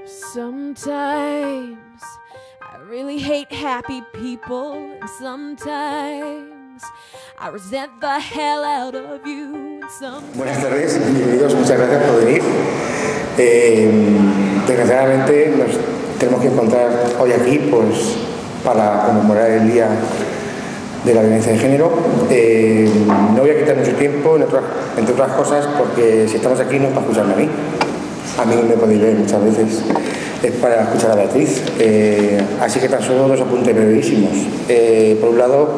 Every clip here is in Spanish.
Sometimes I really hate happy people, and sometimes I resent the hell out of you. Buenas tardes, bienvenidos, muchas gracias por venir. Desgraciadamente nos tenemos que encontrar hoy aquí pues, para conmemorar el Día de la Violencia de Género. No voy a quitar mucho tiempo, entre otras cosas, porque si estamos aquí no es para escucharme a mí. A mí me podéis ver muchas veces, es para escuchar a Beatriz. Así que tan solo dos apuntes brevísimos. Por un lado,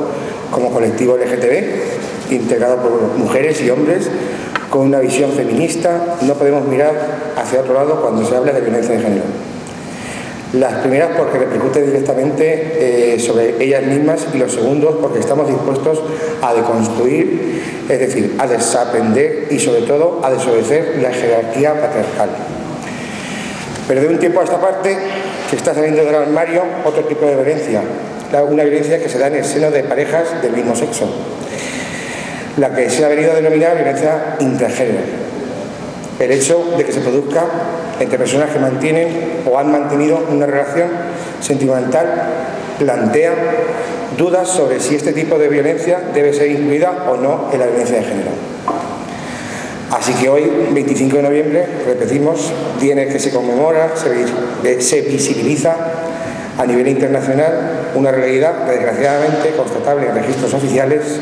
como colectivo LGTB, integrado por mujeres y hombres, con una visión feminista, no podemos mirar hacia otro lado cuando se habla de violencia de género. Las primeras porque repercute directamente sobre ellas mismas, y los segundos porque estamos dispuestos a deconstruir, es decir, a desaprender y sobre todo a desobedecer la jerarquía patriarcal. Pero de un tiempo a esta parte se está saliendo del armario otro tipo de violencia, una violencia que se da en el seno de parejas del mismo sexo, la que se ha venido a denominar violencia intragénero. El hecho de que se produzca entre personas que mantienen o han mantenido una relación sentimental plantea dudas sobre si este tipo de violencia debe ser incluida o no en la violencia de género. Así que hoy, 25 de noviembre, repetimos, día en el que se conmemora, se visibiliza a nivel internacional una realidad desgraciadamente constatable en registros oficiales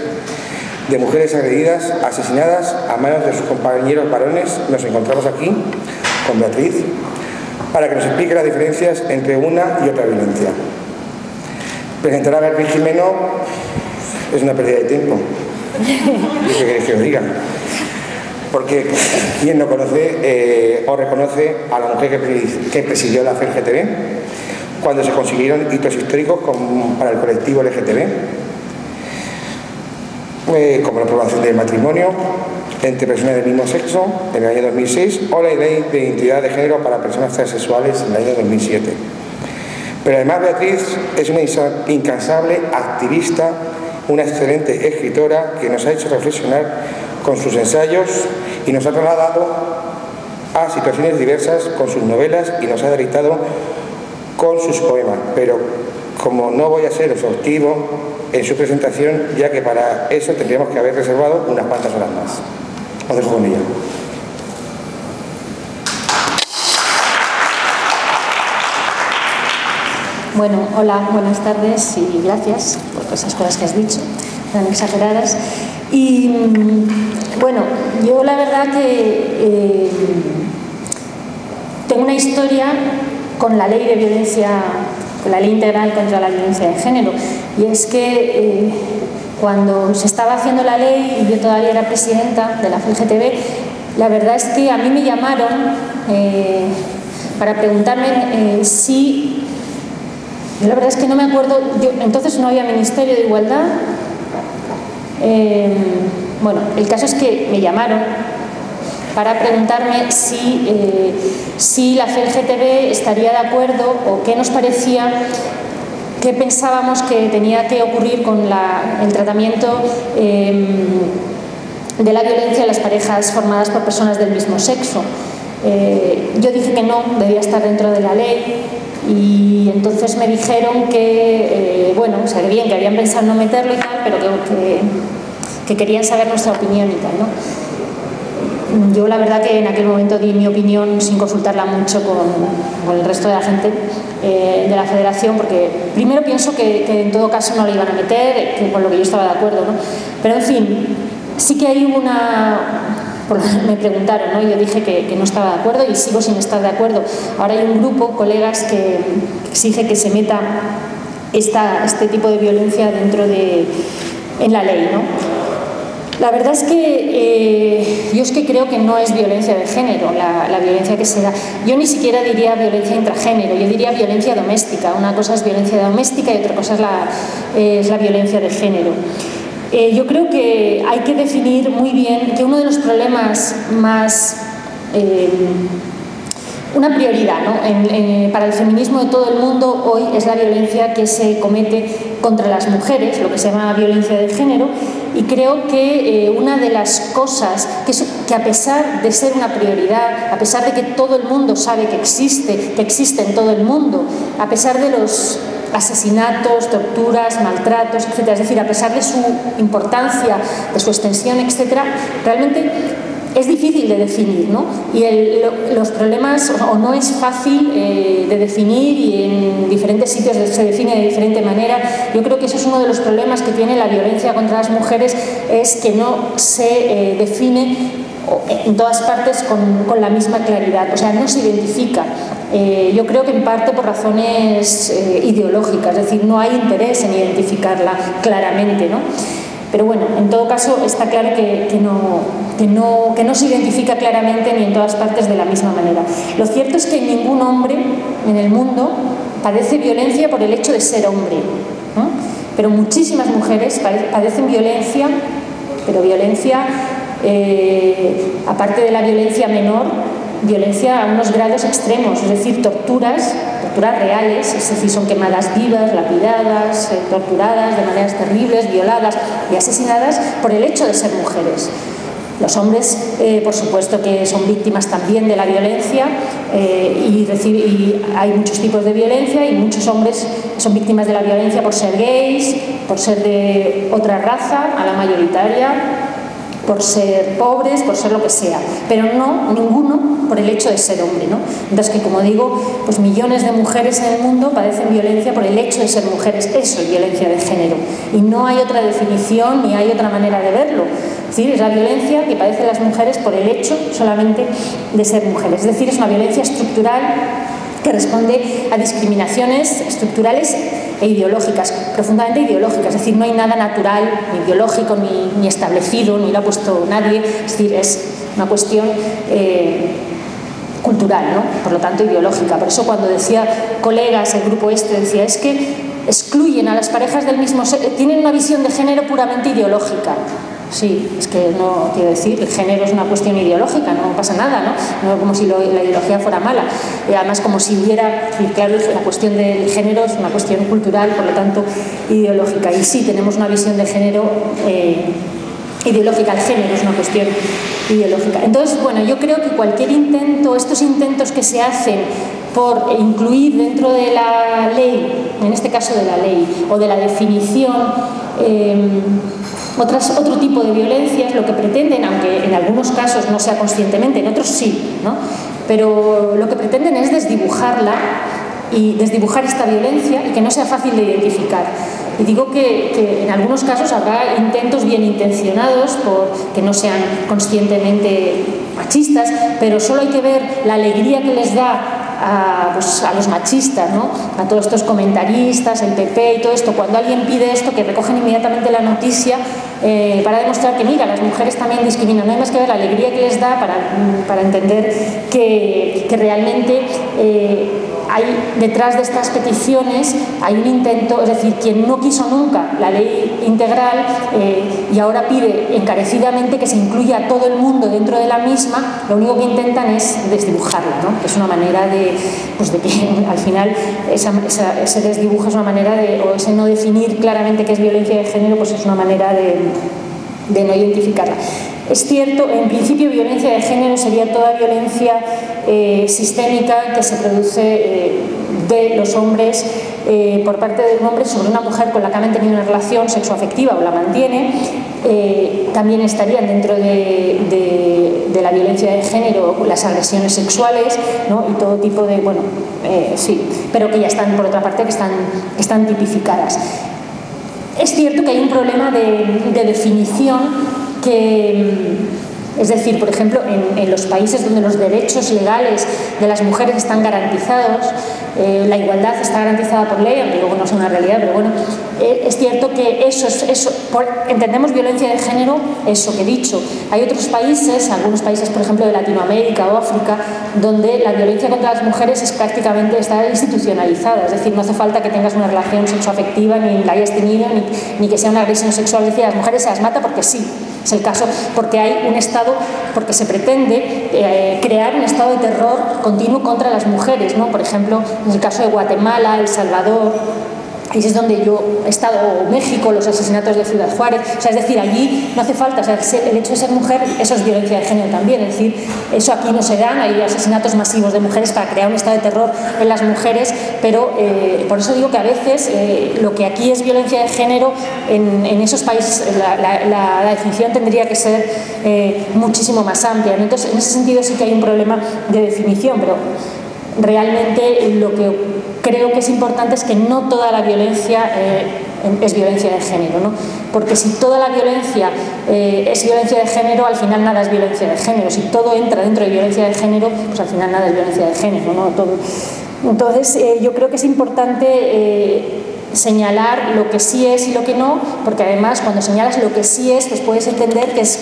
de mujeres agredidas, asesinadas a manos de sus compañeros varones. Nos encontramos aquí con Beatriz para que nos explique las diferencias entre una y otra violencia. Presentar a Beatriz Jimeno es una pérdida de tiempo. ¿Qué queréis que os diga? Porque quien no conoce o reconoce a la mujer que presidió la FELGTB cuando se consiguieron hitos históricos para el colectivo LGTB, como la aprobación del matrimonio entre personas del mismo sexo en el año 2006 o la ley de identidad de género para personas transexuales en el año 2007. Pero además Beatriz es una incansable activista, una excelente escritora que nos ha hecho reflexionar con sus ensayos y nos ha trasladado a situaciones diversas con sus novelas y nos ha deleitado con sus poemas. Pero como no voy a ser exhaustivo en su presentación, ya que para eso tendríamos que haber reservado unas cuantas horas más. Os dejo con ella. Bueno, hola, buenas tardes y gracias por esas cosas que has dicho, tan exageradas. Y bueno, yo la verdad que tengo una historia con la ley de violencia, con la ley integral contra la violencia de género, y es que cuando se estaba haciendo la ley y yo todavía era presidenta de la FELGTB, la verdad es que a mí me llamaron para preguntarme si... Yo la verdad es que no me acuerdo, entonces no había Ministerio de Igualdad. Bueno, el caso es que me llamaron para preguntarme si la FELGTB estaría de acuerdo o qué nos parecía, qué pensábamos que tenía que ocurrir con el tratamiento de la violencia en las parejas formadas por personas del mismo sexo. Yo dije que no, debía estar dentro de la ley. Y entonces me dijeron que, bueno, o sea, que bien, que habían pensado no meterlo y tal, pero que querían saber nuestra opinión y tal, ¿no? Yo la verdad que en aquel momento di mi opinión sin consultarla mucho con el resto de la gente de la federación, porque primero pienso que en todo caso no lo iban a meter, que con lo que yo estaba de acuerdo, ¿no? Pero en fin, sí que hay me preguntaron, ¿no? Y yo dije que no estaba de acuerdo y sigo sin estar de acuerdo. Ahora hay un grupo, colegas, que exige que se meta este tipo de violencia en la ley, ¿no? La verdad es que yo es que creo que no es violencia de género la violencia que se da. Yo ni siquiera diría violencia intragénero, yo diría violencia doméstica. Una cosa es violencia doméstica y otra cosa es la violencia de género. Yo creo que hay que definir muy bien que uno de los problemas más... una prioridad, ¿no? Para el feminismo de todo el mundo hoy es la violencia que se comete contra las mujeres, lo que se llama violencia de género, y creo que una de las cosas que a pesar de ser una prioridad, a pesar de que todo el mundo sabe que existe en todo el mundo, a pesar de los asesinatos, torturas, maltratos, etcétera, es decir, a pesar de su importancia, de su extensión, etcétera, realmente es difícil de definir, ¿no? Y los problemas, o no es fácil de definir, y en diferentes sitios se define de diferente manera. Yo creo que eso es uno de los problemas que tiene la violencia contra las mujeres, es que no se define en todas partes con la misma claridad, o sea, no se identifica. Yo creo que en parte por razones ideológicas, es decir, no hay interés en identificarla claramente, ¿no? Pero bueno, en todo caso está claro que no se identifica claramente ni en todas partes de la misma manera. Lo cierto es que ningún hombre en el mundo padece violencia por el hecho de ser hombre, ¿no? Pero muchísimas mujeres padecen violencia, pero violencia, aparte de la violencia menor, violencia a unos grados extremos, es decir, torturas reales, es decir, son quemadas vivas, lapidadas, torturadas de maneras terribles, violadas y asesinadas por el hecho de ser mujeres. Los hombres, por supuesto, que son víctimas también de la violencia, y hay muchos tipos de violencia, y muchos hombres son víctimas de la violencia por ser gays, por ser de otra raza, a la mayoritaria, por ser pobres, por ser lo que sea, pero no ninguno por el hecho de ser hombre, ¿no? Entonces, que como digo, pues millones de mujeres en el mundo padecen violencia por el hecho de ser mujeres. Eso es violencia de género, y no hay otra definición ni hay otra manera de verlo. Es decir, es la violencia que padecen las mujeres por el hecho solamente de ser mujeres. Es decir, es una violencia estructural que responde a discriminaciones estructurales e ideológicas, profundamente ideológicas. Es decir, no hay nada natural, ni biológico, ni establecido, ni lo ha puesto nadie. Es decir, es una cuestión cultural, ¿no? Por lo tanto ideológica. Por eso cuando decía colegas, el grupo decía, es que excluyen a las parejas del mismo sexo, tienen una visión de género puramente ideológica. Sí, es que no, quiero decir, el género es una cuestión ideológica, no pasa nada, ¿no? No como si la ideología fuera mala. Y además, como si hubiera, claro, la cuestión del género es una cuestión cultural, por lo tanto, ideológica. Y sí, tenemos una visión de género ideológica, el género es una cuestión ideológica. Entonces, bueno, yo creo que cualquier intento, estos intentos que se hacen por incluir dentro de la ley, en este caso de la ley, o de la definición, otro tipo de violencias, lo que pretenden, aunque en algunos casos no sea conscientemente, en otros sí, ¿no? Pero lo que pretenden es desdibujarla y desdibujar esta violencia y que no sea fácil de identificar. Y digo que en algunos casos habrá intentos bien intencionados que no sean conscientemente machistas, pero solo hay que ver la alegría que les da a los machistas, ¿no? A todos estos comentaristas, el PP y todo esto, cuando alguien pide esto, que recogen inmediatamente la noticia para demostrar que, mira, las mujeres también discriminan. No hay más que ver la alegría que les da para entender que realmente hay detrás de estas peticiones hay un intento, es decir, quien no quiso nunca la ley integral y ahora pide encarecidamente que se incluya a todo el mundo dentro de la misma, lo único que intentan es desdibujarla, ¿no? Que es una manera de que al final ese desdibujo es una manera o ese no definir claramente qué es violencia de género, pues es una manera de no identificarla. Es cierto, en principio violencia de género sería toda violencia sistémica que se produce de los hombres por parte de un hombre sobre una mujer con la que ha mantenido una relación sexoafectiva o la mantiene. También estarían dentro de la violencia de género las agresiones sexuales, ¿no? Y todo tipo de, sí, pero que ya están, por otra parte, que están tipificadas. Es cierto que hay un problema de definición es decir, por ejemplo, en los países donde los derechos legales de las mujeres están garantizados, la igualdad está garantizada por ley, aunque luego no es una realidad, pero bueno, es cierto que entendemos violencia de género, eso que he dicho. Hay otros países, algunos países, por ejemplo, de Latinoamérica o África, donde la violencia contra las mujeres está institucionalizada, es decir, no hace falta que tengas una relación sexoafectiva, ni la hayas tenido, ni que sea una agresión sexual, es decir, a las mujeres se las mata porque sí. Es el caso porque hay un estado, porque se pretende crear un estado de terror continuo contra las mujeres, ¿no? Por ejemplo, en el caso de Guatemala, El Salvador, Ahí es donde yo he estado, México, los asesinatos de Ciudad Juárez, o sea, es decir, allí no hace falta, o sea, el hecho de ser mujer, eso es violencia de género también, es decir, eso aquí no se dan, hay asesinatos masivos de mujeres para crear un estado de terror en las mujeres, pero por eso digo que a veces lo que aquí es violencia de género, en esos países la definición tendría que ser muchísimo más amplia, ¿no? Entonces, en ese sentido sí que hay un problema de definición, pero realmente lo que creo que es importante es que no toda la violencia es violencia de género, ¿no? Porque si toda la violencia es violencia de género, al final nada es violencia de género. Si todo entra dentro de violencia de género, pues al final nada es violencia de género, ¿no? Todo. Entonces, yo creo que es importante señalar lo que sí es y lo que no, porque además cuando señalas lo que sí es, pues puedes entender que es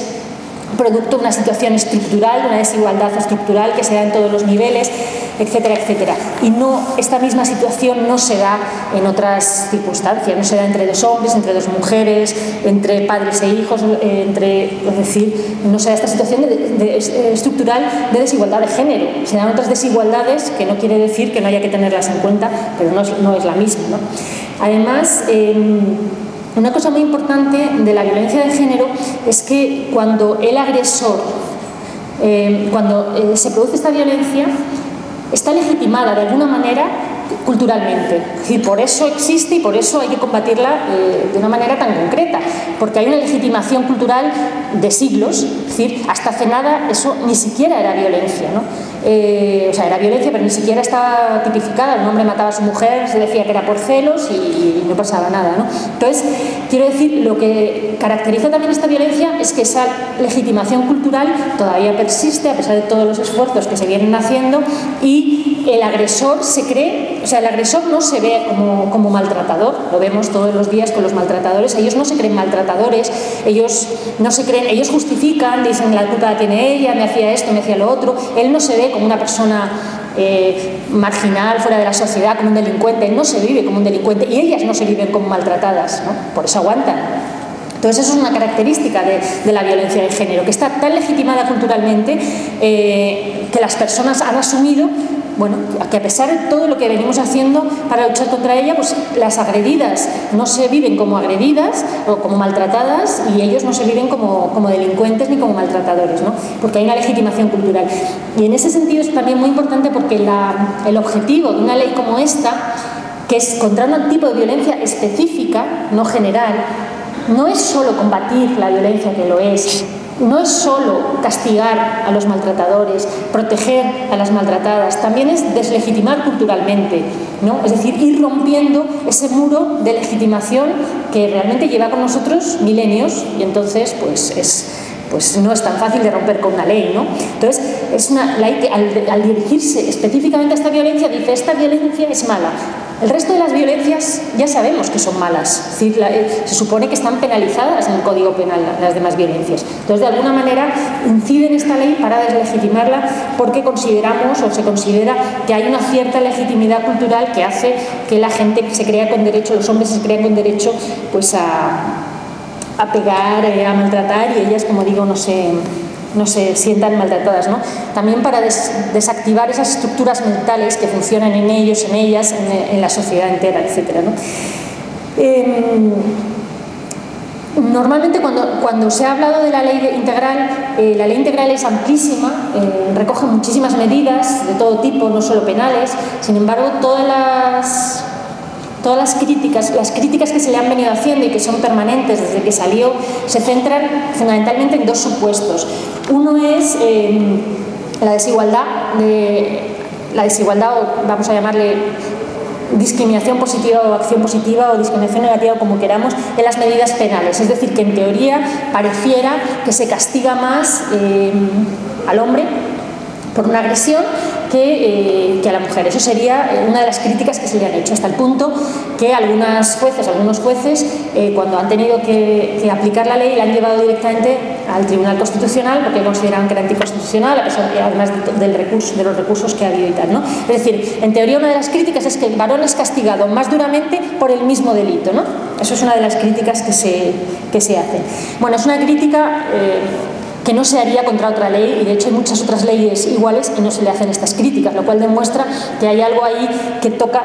producto de una situación estructural, de una desigualdad estructural que se da en todos los niveles, etcétera, etcétera. Y no, esta misma situación no se da en otras circunstancias, no se da entre dos hombres, entre dos mujeres, entre padres e hijos, es decir, no se da esta situación estructural de desigualdad de género. Se dan otras desigualdades que no quiere decir que no haya que tenerlas en cuenta, pero no es la misma, ¿no? Además, una cosa muy importante de la violencia de género es que cuando el agresor, cuando se produce esta violencia, está legitimada de alguna manera culturalmente. Es decir, por eso existe y por eso hay que combatirla de una manera tan concreta, porque hay una legitimación cultural de siglos, es decir, hasta hace nada eso ni siquiera era violencia, ¿no? O sea, era violencia, pero ni siquiera estaba tipificada. Un hombre mataba a su mujer, se decía que era por celos y no pasaba nada, ¿no? Entonces, quiero decir, lo que caracteriza también esta violencia es que esa legitimación cultural todavía persiste a pesar de todos los esfuerzos que se vienen haciendo, y el agresor se cree, o sea, el agresor no se ve como maltratador, lo vemos todos los días con los maltratadores. Ellos no se creen maltratadores, ellos no se creen, ellos justifican, dicen la culpa la tiene ella, me hacía esto, me hacía lo otro. Él no se ve como una persona marginal, fuera de la sociedad, como un delincuente. Él no se vive como un delincuente y ellas no se viven como maltratadas, ¿no? Por eso aguantan. Entonces eso es una característica de la violencia de género, que está tan legitimada culturalmente que las personas han asumido, bueno, que a pesar de todo lo que venimos haciendo para luchar contra ella, pues las agredidas no se viven como agredidas o como maltratadas, y ellos no se viven como delincuentes ni como maltratadores, ¿no? Porque hay una legitimación cultural. Y en ese sentido es también muy importante, porque el objetivo de una ley como esta, que es contra un tipo de violencia específica, no general, no es solo combatir la violencia, que lo es, no es solo castigar a los maltratadores, proteger a las maltratadas, también es deslegitimar culturalmente, ¿no? Es decir, ir rompiendo ese muro de legitimación que realmente lleva con nosotros milenios, y entonces pues no es tan fácil de romper con una ley, ¿no? Entonces, es una ley que al dirigirse específicamente a esta violencia, dice: esta violencia es mala. El resto de las violencias ya sabemos que son malas, es decir, se supone que están penalizadas en el Código Penal las demás violencias. Entonces, de alguna manera, incide en esta ley para deslegitimarla, porque consideramos, o se considera, que hay una cierta legitimidad cultural que hace que la gente se crea con derecho, los hombres se crean con derecho, pues a pegar, a maltratar, y ellas, como digo, no se sientan maltratadas, ¿no? También para desactivar esas estructuras mentales que funcionan en ellos, en ellas, en la sociedad entera, etcétera, ¿no? Normalmente cuando se ha hablado de la ley integral es amplísima, recoge muchísimas medidas de todo tipo, no solo penales. Sin embargo, todas las críticas que se le han venido haciendo y que son permanentes desde que salió, se centran fundamentalmente en dos supuestos. Uno es la desigualdad, o vamos a llamarle discriminación positiva o acción positiva, o discriminación negativa, como queramos, en las medidas penales. Es decir, que en teoría pareciera que se castiga más al hombre por una agresión que a la mujer. Eso sería una de las críticas que se le han hecho, hasta el punto que algunos jueces, cuando han tenido que aplicar la ley, la han llevado directamente al Tribunal Constitucional, porque consideraban que era anticonstitucional, además de los recursos que ha habido y tal, ¿no? Es decir, en teoría, una de las críticas es que el varón es castigado más duramente por el mismo delito, ¿no? Eso es una de las críticas que se hacen. Bueno, es una crítica que no se haría contra otra ley, y de hecho hay muchas otras leyes iguales y no se le hacen estas críticas, lo cual demuestra que hay algo ahí que toca